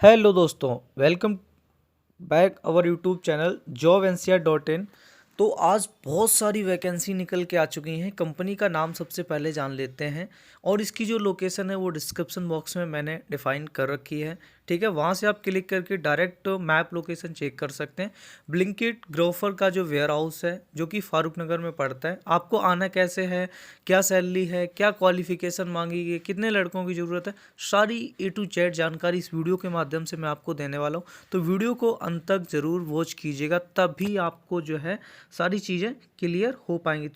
Hello दोस्तों, welcome back our YouTube channel jobncr.in। तो आज बहुत सारी वैकेंसी निकल के आ चुकी हैं। कंपनी का नाम सबसे पहले जान लेते हैं और इसकी जो लोकेशन है वो डिस्क्रिप्शन बॉक्स में मैंने डिफाइन कर रखी है। ठीक है, वहाँ से आप क्लिक करके डायरेक्ट मैप लोकेशन चेक कर सकते हैं। ब्लिंकिट ग्रोफर का जो वेयर हाउस है जो कि फारूक नगर में पड़ता है। आपको आना कैसे है, क्या सैलरी है, क्या क्वालिफिकेशन मांगी गई, कितने लड़कों की ज़रूरत है, सारी ए टू जेड जानकारी इस वीडियो के माध्यम से मैं आपको देने वाला हूँ। तो वीडियो को अंत तक ज़रूर वॉच कीजिएगा, तभी आपको जो है सारी चीज़ें क्लियर हो पाएंगी।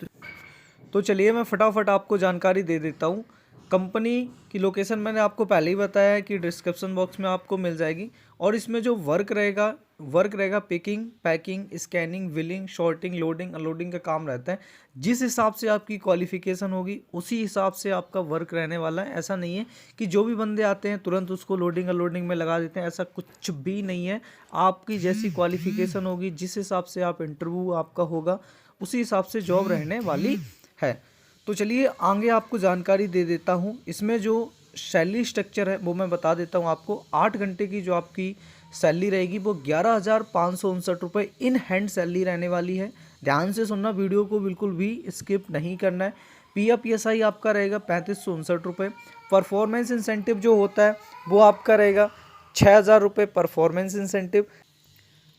तो चलिए मैं फटाफट आपको जानकारी दे देता हूँ। कंपनी की लोकेशन मैंने आपको पहले ही बताया है कि डिस्क्रिप्शन बॉक्स में आपको मिल जाएगी। और इसमें जो वर्क रहेगा picking, packing, scanning, billing, sorting, loading, unloading का काम रहता है। जिस हिसाब से आपकी क्वालिफिकेशन होगी उसी हिसाब से आपका वर्क रहने वाला है। ऐसा नहीं है कि जो भी बंदे आते हैं तुरंत उसको लोडिंग अनलोडिंग में लगा देते हैं, ऐसा कुछ भी नहीं है। आपकी जैसी क्वालिफिकेशन होगी, जिस हिसाब से आप इंटरव्यू आपका होगा, उसी हिसाब से जॉब रहने वाली है। तो चलिए आगे आपको जानकारी दे देता हूँ। इसमें जो सैलरी स्ट्रक्चर है वो मैं बता देता हूँ आपको। 8 घंटे की जो आपकी सैलरी रहेगी वो 11,559 रुपये इन हैंड सैलरी रहने वाली है। ध्यान से सुनना, वीडियो को बिल्कुल भी स्किप नहीं करना है। PFPSI आपका रहेगा 3559 रुपये। परफॉर्मेंस इंसेंटिव जो होता है वो आपका रहेगा 6,000 रुपये परफॉर्मेंस इंसेंटिव।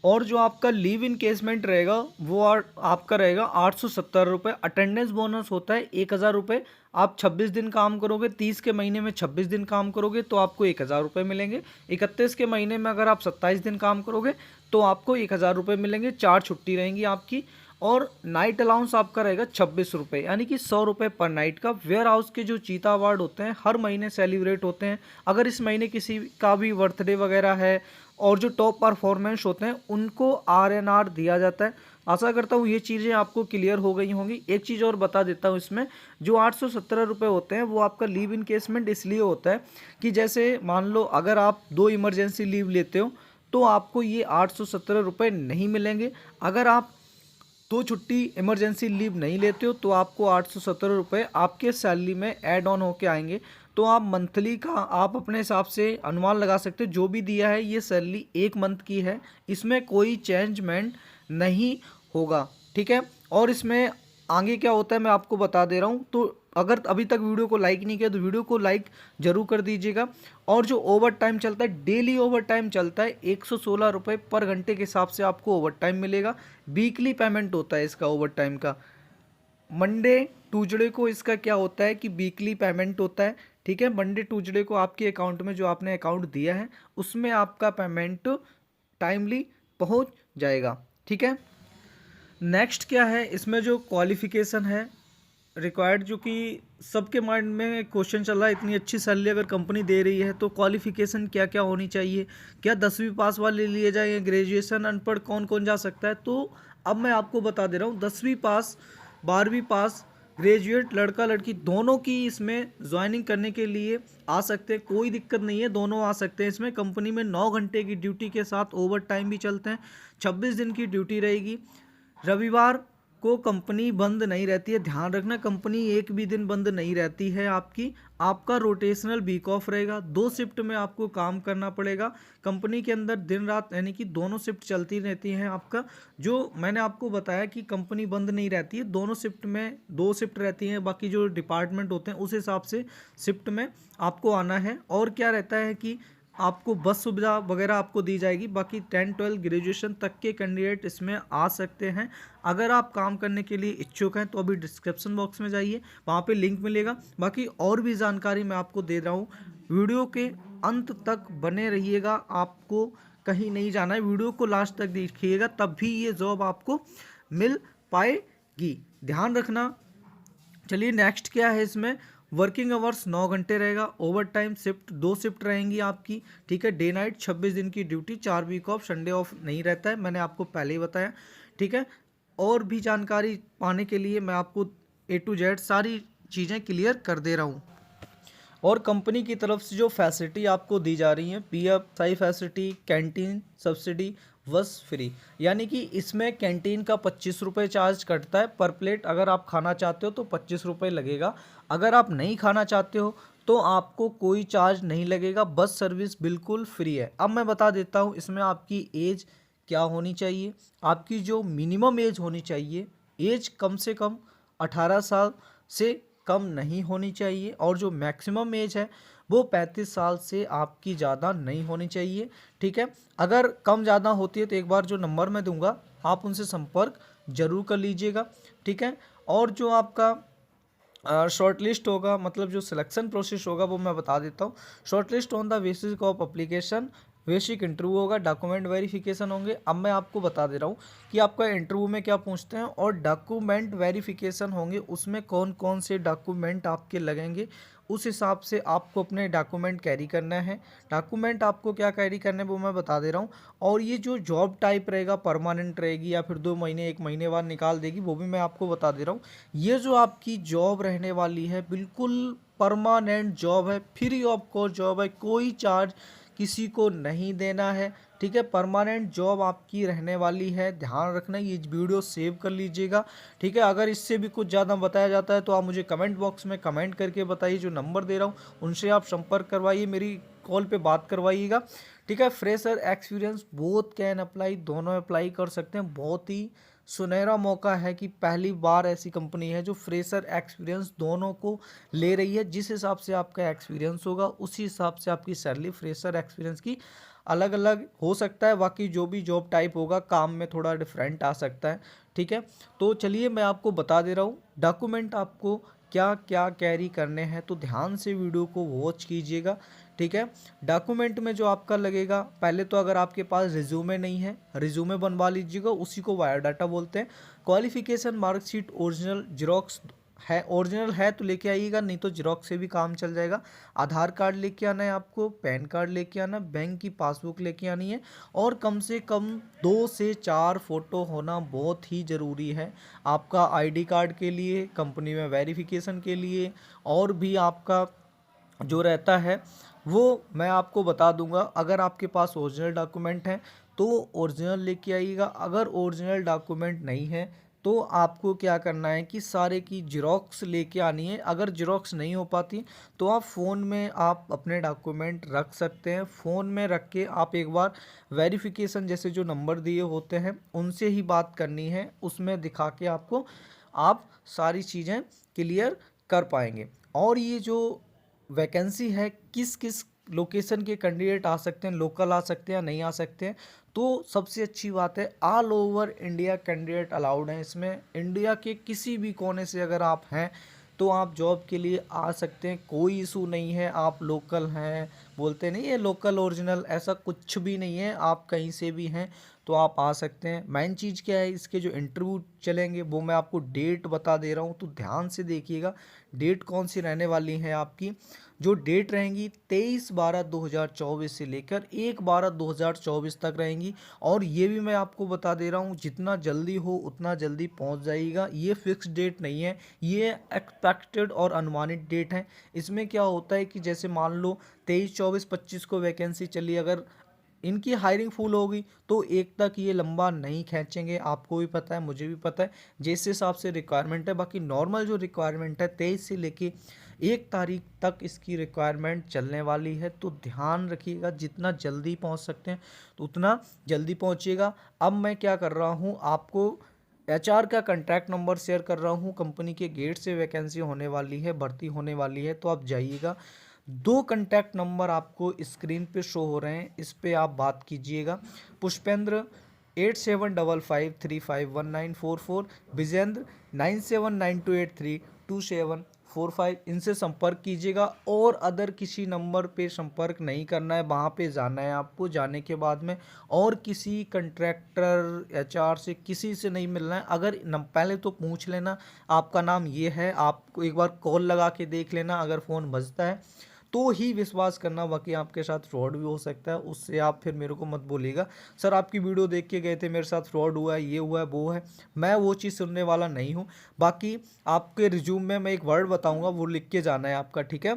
और जो आपका लीव इनकेसमेंट रहेगा वो आपका रहेगा 870 रुपये। अटेंडेंस बोनस होता है 1,000 रुपये। आप 26 दिन काम करोगे, 30 के महीने में 26 दिन काम करोगे तो आपको 1,000 रुपये मिलेंगे। 31 के महीने में अगर आप 27 दिन काम करोगे तो आपको 1,000 रुपये मिलेंगे। 4 छुट्टी रहेंगी आपकी। और नाइट अलाउंस आपका रहेगा 26 रुपये, यानी कि 100 रुपये पर नाइट का। वेयर हाउस के जो चीता अवार्ड होते हैं हर महीने सेलिब्रेट होते हैं। अगर इस महीने किसी का भी बर्थडे वगैरह है और जो टॉप परफॉर्मेंस होते हैं उनको RNR दिया जाता है। आशा करता हूँ ये चीज़ें आपको क्लियर हो गई होंगी। एक चीज़ और बता देता हूँ, इसमें जो 817 रुपये होते हैं वो आपका लीव इनकेसमेंट इसलिए होता है कि जैसे मान लो अगर आप 2 इमरजेंसी लीव लेते हो तो आपको ये 817 रुपये नहीं मिलेंगे। अगर आप 2 छुट्टी इमरजेंसी लीव नहीं लेते हो तो आपको 817 रुपये आपके सैलरी में ऐड ऑन होके आएंगे। तो आप मंथली का आप अपने हिसाब से अनुमान लगा सकते हो। जो भी दिया है ये सैलरी 1 मंथ की है, इसमें कोई चेंजमेंट नहीं होगा। ठीक है, और इसमें आगे क्या होता है मैं आपको बता दे रहा हूँ। तो अगर अभी तक वीडियो को लाइक नहीं किया तो वीडियो को लाइक जरूर कर दीजिएगा। और जो ओवर टाइम चलता है, डेली ओवर टाइम चलता है, 116 रुपये पर घंटे के हिसाब से आपको ओवर टाइम मिलेगा। वीकली पेमेंट होता है इसका ओवर टाइम का। मंडे ट्यूजडे को इसका क्या होता है कि वीकली पेमेंट होता है। ठीक है, मंडे ट्यूजडे को आपके अकाउंट में जो आपने अकाउंट दिया है उसमें आपका पेमेंट टाइमली पहुंच जाएगा। ठीक है, नेक्स्ट क्या है, इसमें जो क्वालिफिकेशन है रिक्वायर्ड, जो कि सबके माइंड में क्वेश्चन चल रहा है। इतनी अच्छी सैलरी अगर कंपनी दे रही है तो क्वालिफिकेशन क्या क्या होनी चाहिए, क्या 10वीं पास वाले लिए जाए, ग्रेजुएशन, अनपढ़ कौन कौन जा सकता है। तो अब मैं आपको बता दे रहा हूँ, 10वीं पास, 12वीं पास, ग्रेजुएट लड़का लड़की दोनों की इसमें ज्वाइनिंग करने के लिए आ सकते हैं। कोई दिक्कत नहीं है, दोनों आ सकते हैं। इसमें कंपनी में 9 घंटे की ड्यूटी के साथ ओवर टाइम भी चलते हैं। 26 दिन की ड्यूटी रहेगी। रविवार को कंपनी बंद नहीं रहती है, ध्यान रखना, कंपनी एक भी दिन बंद नहीं रहती है आपकी। आपका रोटेशनल वीक ऑफ रहेगा। 2 शिफ्ट में आपको काम करना पड़ेगा। कंपनी के अंदर दिन रात यानी कि दोनों शिफ्ट चलती रहती हैं आपका। जो मैंने आपको बताया कि कंपनी बंद नहीं रहती है, दोनों शिफ्ट में 2 शिफ्ट रहती हैं। बाकी जो डिपार्टमेंट होते हैं उस हिसाब से शिफ्ट में आपको आना है। और क्या रहता है कि आपको बस सुविधा वगैरह आपको दी जाएगी। बाकी 10 12 ग्रेजुएशन तक के कैंडिडेट इसमें आ सकते हैं। अगर आप काम करने के लिए इच्छुक हैं तो अभी डिस्क्रिप्शन बॉक्स में जाइए, वहाँ पे लिंक मिलेगा। बाकी और भी जानकारी मैं आपको दे रहा हूँ, वीडियो के अंत तक बने रहिएगा। आपको कहीं नहीं जाना है, वीडियो को लास्ट तक देखिएगा, तब भी ये जॉब आपको मिल पाएगी। ध्यान रखना। चलिए नेक्स्ट क्या है, इसमें वर्किंग आवर्स 9 घंटे रहेगा। ओवर टाइम शिफ्ट 2 शिफ्ट रहेंगी आपकी। ठीक है, डे नाइट, 26 दिन की duty, 4 week off, Sunday off नहीं रहता है, मैंने आपको पहले ही बताया। ठीक है, और भी जानकारी पाने के लिए मैं आपको A to Z सारी चीज़ें क्लियर कर दे रहा हूँ। और कंपनी की तरफ से जो फैसिलिटी आपको दी जा रही है, PFI फैसिलिटी, कैंटीन सब्सिडी, बस फ्री, यानी कि इसमें कैंटीन का 25 रुपये चार्ज कटता है पर प्लेट। अगर आप खाना चाहते हो तो 25 रुपये लगेगा। अगर आप नहीं खाना चाहते हो तो आपको कोई चार्ज नहीं लगेगा, बस सर्विस बिल्कुल फ्री है। अब मैं बता देता हूँ इसमें आपकी एज क्या होनी चाहिए। आपकी जो मिनिमम एज होनी चाहिए, एज कम से कम 18 साल से कम नहीं होनी चाहिए, और जो मैक्सिमम एज है वो 35 साल से आपकी ज़्यादा नहीं होनी चाहिए। ठीक है, अगर कम ज़्यादा होती है तो एक बार जो नंबर मैं दूंगा आप उनसे संपर्क जरूर कर लीजिएगा। ठीक है, और जो आपका शॉर्ट लिस्ट होगा, मतलब जो सिलेक्शन प्रोसेस होगा वो मैं बता देता हूँ। Short list on the basis of application, basic interview होगा, डॉक्यूमेंट वेरिफिकेशन होंगे। अब मैं आपको बता दे रहा हूँ कि आपका इंटरव्यू में क्या पूछते हैं, और डॉक्यूमेंट वेरिफिकेशन होंगे उसमें कौन कौन से डॉक्यूमेंट आपके लगेंगे, उस हिसाब से आपको अपने डॉक्यूमेंट कैरी करना है। डॉक्यूमेंट आपको क्या कैरी करना है वो मैं बता दे रहा हूँ। और ये जो जॉब टाइप रहेगा, परमानेंट रहेगी या फिर 2 महीने 1 महीने बाद निकाल देगी, वो भी मैं आपको बता दे रहा हूँ। ये जो आपकी जॉब रहने वाली है बिल्कुल परमानेंट जॉब है, फ्री ऑफ कॉस्ट जॉब है, कोई चार्ज किसी को नहीं देना है। ठीक है, परमानेंट जॉब आपकी रहने वाली है, ध्यान रखना, ये वीडियो सेव कर लीजिएगा। ठीक है, अगर इससे भी कुछ ज़्यादा बताया जाता है तो आप मुझे कमेंट बॉक्स में कमेंट करके बताइए। जो नंबर दे रहा हूँ उनसे आप संपर्क करवाइए, मेरी कॉल पे बात करवाइएगा। ठीक है, fresher experience both can apply, दोनों अप्लाई कर सकते हैं। बहुत ही सुनहरा मौका है कि पहली बार ऐसी कंपनी है जो फ्रेशर एक्सपीरियंस दोनों को ले रही है। जिस हिसाब से आपका एक्सपीरियंस होगा उसी हिसाब से आपकी सैलरी फ्रेशर एक्सपीरियंस की अलग अलग हो सकता है। बाकी जो भी जॉब टाइप होगा काम में थोड़ा डिफरेंट आ सकता है। ठीक है, तो चलिए मैं आपको बता दे रहा हूँ डॉक्यूमेंट आपको क्या क्या कैरी करने हैं, तो ध्यान से वीडियो को वॉच कीजिएगा। ठीक है, डॉक्यूमेंट में जो आपका लगेगा, पहले तो अगर आपके पास रिज्यूमे नहीं है, रिज्यूमे बनवा लीजिएगा, उसी को बायोडाटा बोलते हैं। क्वालिफिकेशन मार्कशीट ओरिजिनल जेरोक्स है, ओरिजिनल है तो लेके आइएगा, नहीं तो जेरोक्स से भी काम चल जाएगा। आधार कार्ड लेके आना है आपको, पैन कार्ड लेके आना, बैंक की पासबुक लेके आनी है, और कम से कम 2 से 4 फोटो होना बहुत ही ज़रूरी है। आपका आईडी कार्ड के लिए, कंपनी में वेरिफिकेशन के लिए, और भी आपका जो रहता है वो मैं आपको बता दूंगा। अगर आपके पास ओरिजिनल डॉक्यूमेंट हैं तो ओरिजिनल लेके आइएगा, अगर ओरिजिनल डॉक्यूमेंट नहीं है तो आपको क्या करना है कि सारे की जेरोक्स लेके आनी है। अगर जेरोक्स नहीं हो पाती तो आप फ़ोन में आप अपने डॉक्यूमेंट रख सकते हैं। फ़ोन में रख के आप एक बार वेरिफिकेशन जैसे जो नंबर दिए होते हैं उनसे ही बात करनी है, उसमें दिखा के आपको आप सारी चीज़ें क्लियर कर पाएंगे। और ये जो वैकेंसी है, किस किस लोकेशन के कैंडिडेट आ सकते हैं, लोकल आ सकते हैं या नहीं आ सकते हैं, तो सबसे अच्छी बात है all over India candidate allowed हैं इसमें। इंडिया के किसी भी कोने से अगर आप हैं तो आप जॉब के लिए आ सकते हैं, कोई इशू नहीं है। आप लोकल हैं, बोलते नहीं है लोकल ओरिजिनल, ऐसा कुछ भी नहीं है। आप कहीं से भी हैं तो आप आ सकते हैं। मेन चीज़ क्या है, इसके जो इंटरव्यू चलेंगे वो मैं आपको डेट बता दे रहा हूँ, तो ध्यान से देखिएगा डेट कौन सी रहने वाली है आपकी। जो डेट रहेंगी 23/12/2024 से लेकर 1/12/2024 तक रहेंगी। और ये भी मैं आपको बता दे रहा हूँ जितना जल्दी हो उतना जल्दी पहुँच जाइएगा, ये फिक्स डेट नहीं है, ये एक्सपेक्टेड और अनुमानित डेट है। इसमें क्या होता है कि जैसे मान लो 23, 24, 25 को वैकेंसी चली, अगर इनकी हायरिंग फुल होगी तो एक तक ये लंबा नहीं खींचेंगे, आपको भी पता है मुझे भी पता है, जिस हिसाब से रिक्वायरमेंट है। बाकी नॉर्मल जो रिक्वायरमेंट है 23 से लेके 1 तारीख तक इसकी रिक्वायरमेंट चलने वाली है। तो ध्यान रखिएगा, जितना जल्दी पहुंच सकते हैं तो उतना जल्दी पहुंचिएगा। अब मैं क्या कर रहा हूं, आपको एचआर का कॉन्टैक्ट नंबर शेयर कर रहा हूं। कंपनी के गेट से वैकेंसी होने वाली है, भर्ती होने वाली है, तो आप जाइएगा। 2 कॉन्टैक्ट नंबर आपको स्क्रीन पे शो हो रहे हैं, इस पे आप बात कीजिएगा। पुष्पेंद्र 8755351944, विजेंद्र 9792832745, इनसे संपर्क कीजिएगा। और अदर किसी नंबर पे संपर्क नहीं करना है, वहाँ पे जाना है आपको। जाने के बाद में और किसी कंट्रैक्टर एचआर से किसी से नहीं मिलना है। अगर पहले तो पूछ लेना आपका नाम ये है, आपको एक बार कॉल लगा के देख लेना, अगर फ़ोन बजता है तो ही विश्वास करना, बाकी आपके साथ फ्रॉड भी हो सकता है। उससे आप फिर मेरे को मत बोलिएगा सर आपकी वीडियो देख के गए थे, मेरे साथ फ्रॉड हुआ है, ये हुआ है, वो है। मैं वो चीज़ सुनने वाला नहीं हूँ। बाकी आपके रिज्यूम में मैं एक वर्ड बताऊँगा, वो लिख के जाना है आपका, ठीक है।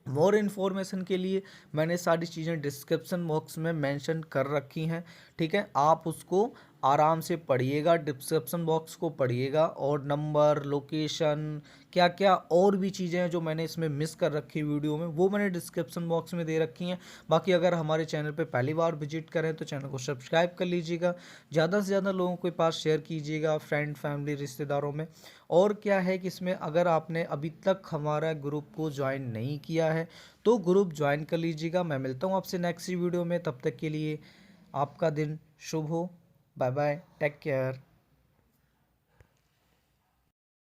मोर इन्फॉर्मेशन के लिए मैंने सारी चीज़ें डिस्क्रिप्शन बॉक्स में मेंशन कर रखी हैं, ठीक है। आप उसको आराम से पढ़िएगा, डिस्क्रिप्शन बॉक्स को पढ़िएगा और नंबर, लोकेशन, क्या क्या और भी चीज़ें हैं जो मैंने इसमें मिस कर रखी वीडियो में, वो मैंने डिस्क्रिप्शन बॉक्स में दे रखी हैं। बाकी अगर हमारे चैनल पे पहली बार विजिट करें तो चैनल को सब्सक्राइब कर लीजिएगा, ज़्यादा से ज़्यादा लोगों के पास शेयर कीजिएगा, फ्रेंड फैमिली रिश्तेदारों में। और क्या है कि इसमें अगर आपने अभी तक हमारा ग्रुप को ज्वाइन नहीं किया है तो ग्रुप ज्वाइन कर लीजिएगा। मैं मिलता हूँ आपसे नेक्स्ट वीडियो में, तब तक के लिए आपका दिन शुभ हो। Bye bye, take care.